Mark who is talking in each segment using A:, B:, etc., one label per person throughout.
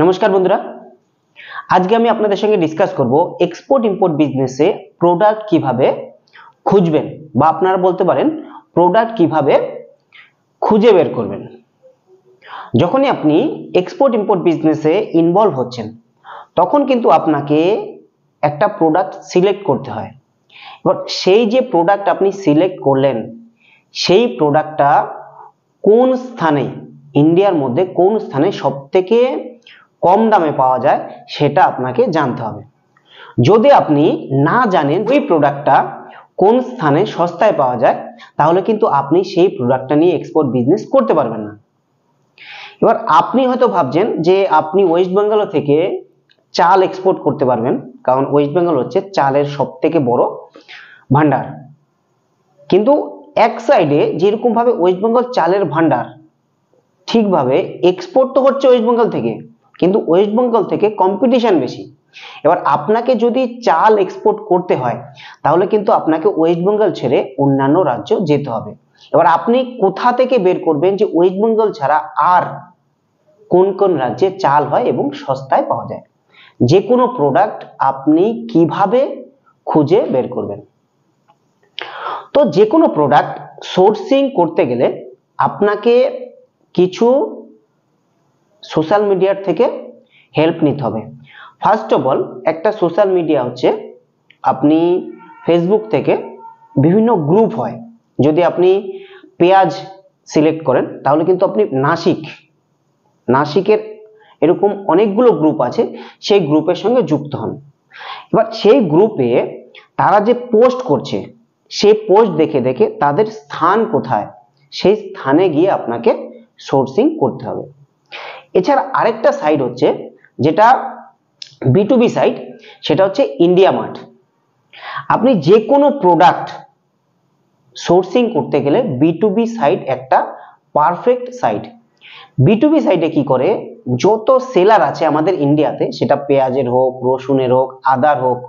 A: নমস্কার বন্ধুরা, আজকে আমি আপনাদের সঙ্গে ডিসকাস করব এক্সপোর্ট ইম্পোর্ট বিজনেসে প্রোডাক্ট কিভাবে খুঁজবেন বা আপনারা বলতে পারেন প্রোডাক্ট কিভাবে খুঁজে বের করবেন। যখনই আপনি এক্সপোর্ট ইম্পোর্ট বিজনেসে ইনভলভ হচ্ছেন তখন কিন্তু আপনাকে একটা প্রোডাক্ট সিলেক্ট করতে হয়। এবার সেই যে প্রোডাক্ট আপনি সিলেক্ট করলেন সেই প্রোডাক্টটা কোন স্থানে, ইন্ডিয়ার মধ্যে কোন স্থানে সবথেকে কম দামে পাওয়া যায় সেটা আপনাকে জানতে হবে। যদি আপনি না জানেন ওই প্রোডাক্টটা কোন স্থানে সস্তায় পাওয়া যায় তাহলে কিন্তু আপনি সেই প্রোডাক্টটা নিয়ে এক্সপোর্ট বিজনেস করতে পারবেন না। এবার আপনি হয়তো ভাবছেন যে আপনি ওয়েস্ট বেঙ্গল থেকে চাল এক্সপোর্ট করতে পারবেন, কারণ ওয়েস্ট বেঙ্গল হচ্ছে চালের সবথেকে বড় ভান্ডার। কিন্তু এক সাইডে যেরকম ভাবে ওয়েস্ট বেঙ্গল চালের ভান্ডার, ঠিকভাবে এক্সপোর্ট তো হচ্ছে ওয়েস্ট বেঙ্গল থেকে, কিন্তু ওয়েস্ট বেঙ্গল থেকে কম্পিটিশন বেশি। এবার আপনাকে যদি চাল এক্সপোর্ট করতে হয় তাহলে কিন্তু আপনাকে ওয়েস্ট বেঙ্গল ছেড়ে অন্যান্য রাজ্য যেতে হবে। এবার আপনি কোথা থেকে বের করবেন যে ওয়েস্ট বেঙ্গল ছাড়া আর কোন কোন রাজ্যে চাল হয় এবং সস্তায় পাওয়া যায়? যে কোনো প্রোডাক্ট আপনি কিভাবে খুঁজে বের করবেন? তো যে কোনো প্রোডাক্ট সোর্সিং করতে গেলে আপনাকে কিছু সোশ্যাল মিডিয়ার থেকে হেল্প নিতে হবে। ফার্স্ট অফ অল, একটা সোশ্যাল মিডিয়া হচ্ছে আপনি ফেসবুক থেকে বিভিন্ন গ্রুপ হয়। যদি আপনি পেঁয়াজ সিলেক্ট করেন তাহলে কিন্তু আপনি নাসিকের এরকম অনেকগুলো গ্রুপ আছে, সেই গ্রুপের সঙ্গে যুক্ত হন। এবার সেই গ্রুপে তারা যে পোস্ট করছে সেই পোস্ট দেখে দেখে তাদের স্থান কোথায় সেই স্থানে গিয়ে আপনাকে সোর্সিং করতে হবে। এছাড়া আরেকটা সাইট হচ্ছে যেটা B2B সাইট, সেটা হচ্ছে ইন্ডিয়া মার্ট। আপনি যে কোনো প্রোডাক্ট সোর্সিং করতে গেলে B2B সাইট একটা পারফেক্ট সাইট। B2B সাইটে কি করে, যত সেলার আছে আমাদের ইন্ডিয়াতে, সেটা পেঁয়াজের হোক, রসুনের হোক, আদার হোক,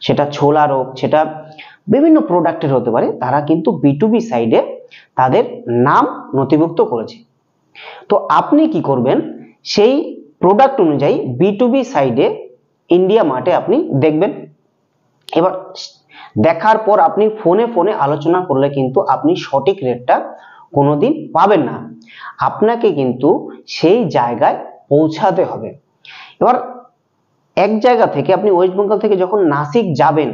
A: সেটা ছোলার হোক, সেটা বিভিন্ন প্রোডাক্টের হতে পারে, তারা কিন্তু B2B সাইটে তাদের নাম নথিভুক্ত করেছে। তো আপনি কি করবেন, সেই প্রোডাক্ট অনুযায়ী B2B সাইডে ইন্ডিয়া মার্টে আপনি দেখবেন। এবার দেখার পর আপনি ফোনে ফোনে আলোচনা করলে কিন্তু আপনি সঠিক রেটটা কোনোদিন পাবেন না, আপনাকে কিন্তু সেই জায়গায় পৌঁছাতে হবে। এবার এক জায়গা থেকে আপনি ওয়েস্ট বেঙ্গল থেকে যখন নাসিক যাবেন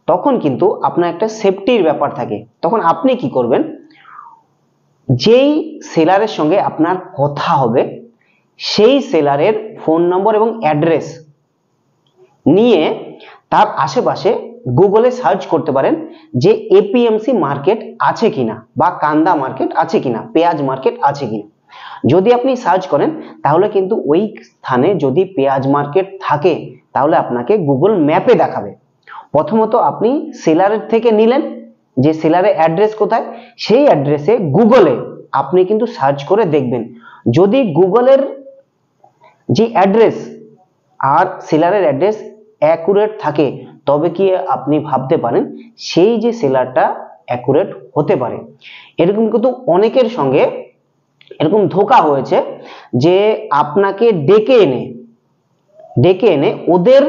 A: তখন কিন্তু আপনার একটা সেফটির ব্যাপার থাকে। তখন আপনি কি করবেন, যেই সেলারের সঙ্গে আপনার কথা হবে সেই সেলারের ফোন নম্বর এবং অ্যাড্রেস নিয়ে তার আশেপাশে গুগলে সার্চ করতে পারেন যে এপিএমসি মার্কেট আছে কিনা বা কান্দা মার্কেট আছে কিনা, পেঁয়াজ মার্কেট আছে কিনা। যদি আপনি সার্চ করেন তাহলে কিন্তু ওই স্থানে যদি পেঁয়াজ মার্কেট থাকে তাহলে আপনাকে গুগল ম্যাপে দেখাবে। প্রথমত আপনি সেলারের থেকে নিলেন যে সেলারের অ্যাড্রেস কোথায়, সেই অ্যাড্রেসে গুগলে আপনি কিন্তু সার্চ করে দেখবেন। যদি গুগলের যে অ্যাড্রেস আর সেলারের অ্যাড্রেস অ্যাকুরেট থাকে তবে কি আপনি ভাবতে পারেন সেই যে সেলারটা অ্যাকুরেট হতে পারে। এরকম কিন্তু অনেকের সঙ্গে এরকম ধোঁকা হয়েছে যে আপনাকে ডেকে এনে ওদের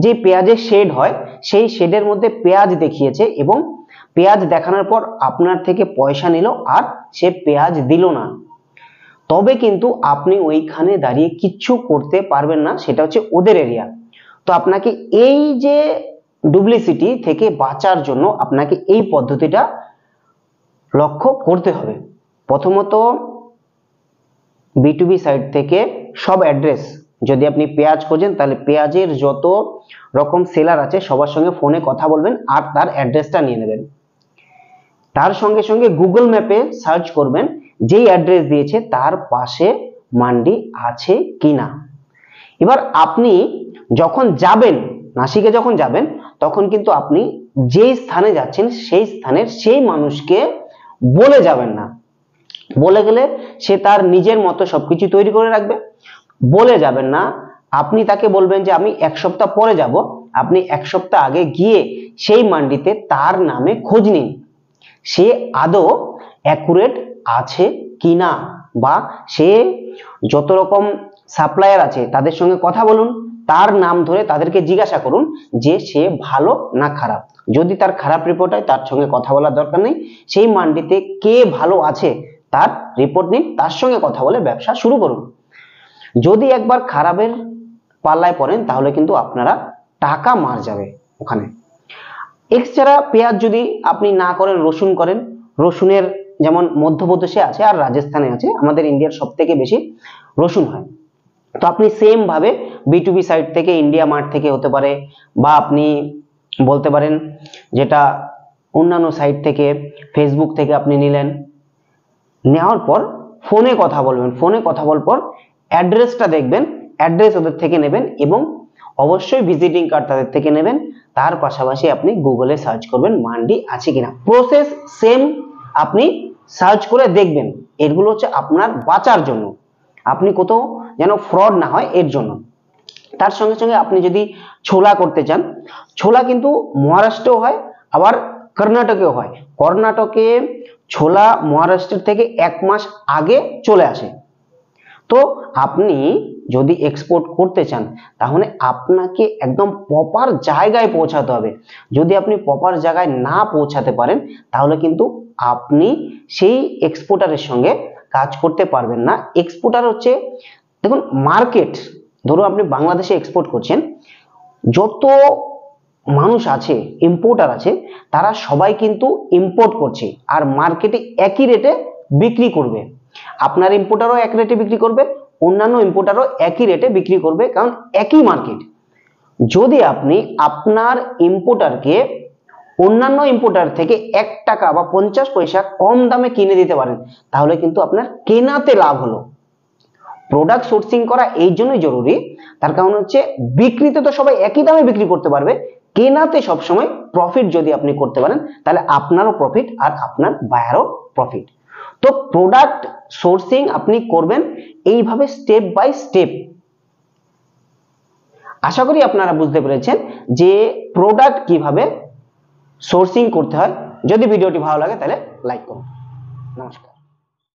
A: যে পেঁয়াজের শেড হয় সেই শেডের মধ্যে পেঁয়াজ দেখিয়েছে এবং পেঁয়াজ দেখানোর পর আপনার থেকে পয়সা নিল আর সে পেঁয়াজ দিল না। তবে কিন্তু আপনি ওইখানে দাঁড়িয়ে কিচ্ছু করতে পারবেন না, সেটা হচ্ছে ওদের এরিয়া। তো আপনাকে এই যে ডুপ্লিসিটি থেকে বাঁচার জন্য আপনাকে এই পদ্ধতিটা লক্ষ্য করতে হবে। প্রথমত B2B সাইট থেকে সব অ্যাড্রেস, যদি আপনি পেঁয়াজ খোঁজেন তাহলে পেঁয়াজের যত রকম সেলার আছে সবার সঙ্গে ফোনে কথা বলবেন আর তার অ্যাড্রেসটা নিয়ে নেবেন। তার সঙ্গে সঙ্গে গুগল ম্যাপে সার্চ করবেন যেই অ্যাড্রেস দিয়েছে তার পাশে মান্ডি আছে কিনা। এবার আপনি যখন যাবেন নাসিকে, যখন যাবেন তখন কিন্তু আপনি যেই স্থানে যাচ্ছেন সেই স্থানের সেই মানুষকে বলে যাবেন না। বলে গেলে সে তার নিজের মতো সবকিছু তৈরি করে রাখবে। বলে যাবেন না, আপনি তাকে বলবেন যে আমি এক সপ্তাহ পরে যাব। আপনি এক সপ্তাহ আগে গিয়ে সেই মান্ডিতে তার নামে খোঁজ নিন সে আদৌ অ্যাকুরেট আছে কিনা, বা সে যত রকম সাপ্লায়ার আছে তাদের সঙ্গে কথা বলুন, তার নাম ধরে তাদেরকে জিজ্ঞাসা করুন যে সে ভালো না খারাপ। যদি তার খারাপ রিপোর্ট হয় তার সঙ্গে কথা বলার দরকার নেই, সেই মান্ডিতে কে ভালো আছে তার রিপোর্ট নিন, তার সঙ্গে কথা বলে ব্যবসা শুরু করুন। যদি একবার খারাপের পাল্লায় পড়েন তাহলে কিন্তু আপনারা টাকা মার যাবে ওখানে। এছাড়া পেঁয়াজ যদি আপনি না করেন, রসুন করেন, রসুনের যেমন মধ্যপ্রদেশে আছে আর রাজস্থানে আছে, আমাদের ইন্ডিয়ার সব থেকে বেশি রসুন হয়। তো আপনি সেম ভাবে B2B সাইট থেকে, ইন্ডিয়া মার্ট থেকে হতে পারে, বা আপনি বলতে পারেন যেটা অন্যান্য সাইট থেকে, ফেসবুক থেকে আপনি নিলেন, নেওয়ার পর ফোনে কথা বলবেন, ফোনে কথা বলার পর অ্যাড্রেসটা দেখবেন, অ্যাড্রেস ওদের থেকে নেবেন এবং অবশ্যই ভিজিটিং কার্ড তাদের থেকে নেবেন। তার পাশাপাশি আপনি গুগলে সার্চ করবেন মান্ডি আছে কিনা, প্রসেস সেম, আপনি সার্চ করে দেখবেন। এগুলো হচ্ছে আপনার বাঁচার জন্য, আপনি কোথাও যেন ফ্রড না হয় এর জন্য। তার সঙ্গে সঙ্গে আপনি যদি ছোলা করতে চান, ছোলা কিন্তু মহারাষ্ট্রেও হয় আবার কর্ণাটকেও হয়। কর্ণাটকে ছোলা মহারাষ্ট্রের থেকে 1 মাস আগে চলে আসে। তো আপনি যদি এক্সপোর্ট করতে চান তাহলে আপনাকে একদম প্রপার জায়গায় পৌঁছাতে হবে। যদি আপনি প্রপার জায়গায় না পৌঁছাতে পারেন তাহলে কিন্তু আপনি সেই এক্সপোর্টারের সঙ্গে কাজ করতে পারবেন না। এক্সপোর্টার হচ্ছে, দেখুন মার্কেট, ধরুন আপনি বাংলাদেশে এক্সপোর্ট করছেন, যত মানুষ আছে ইম্পোর্টার আছে তারা সবাই কিন্তু ইম্পোর্ট করছে আর মার্কেটে একই রেটে বিক্রি করবে। আপনার ইম্পোর্টারও এক রেটে বিক্রি করবে, অন্যান্য ইম্পোর্টারও একই রেটে বিক্রি করবে, কারণ একই মার্কেট। যদি আপনি আপনার ইম্পোর্টারকে অন্যান্য ইম্পোর্টার থেকে 1 টাকা বা 50 পয়সা কম দামে কিনে দিতে পারেন তাহলে কিন্তু আপনার কেনাতে লাভ হলো। প্রোডাক্ট সোর্সিং করা এই জন্যই জরুরি, তার কারণ হচ্ছে বিক্রিতে তো সবাই একই দামে বিক্রি করতে পারবে, কেনাতে সবসময় প্রফিট যদি আপনি করতে পারেন তাহলে আপনারও প্রফিট আর আপনার বায়ারও প্রফিট। তো প্রোডাক্ট সোর্সিং আপনি করবেন এইভাবে স্টেপ বাই স্টেপ। আশা করি আপনারা বুঝতে পেরেছেন যে প্রোডাক্ট কিভাবে সোর্সিং করতে হয়। যদি ভিডিওটি ভালো লাগে তাহলে লাইক করুন। নমস্কার।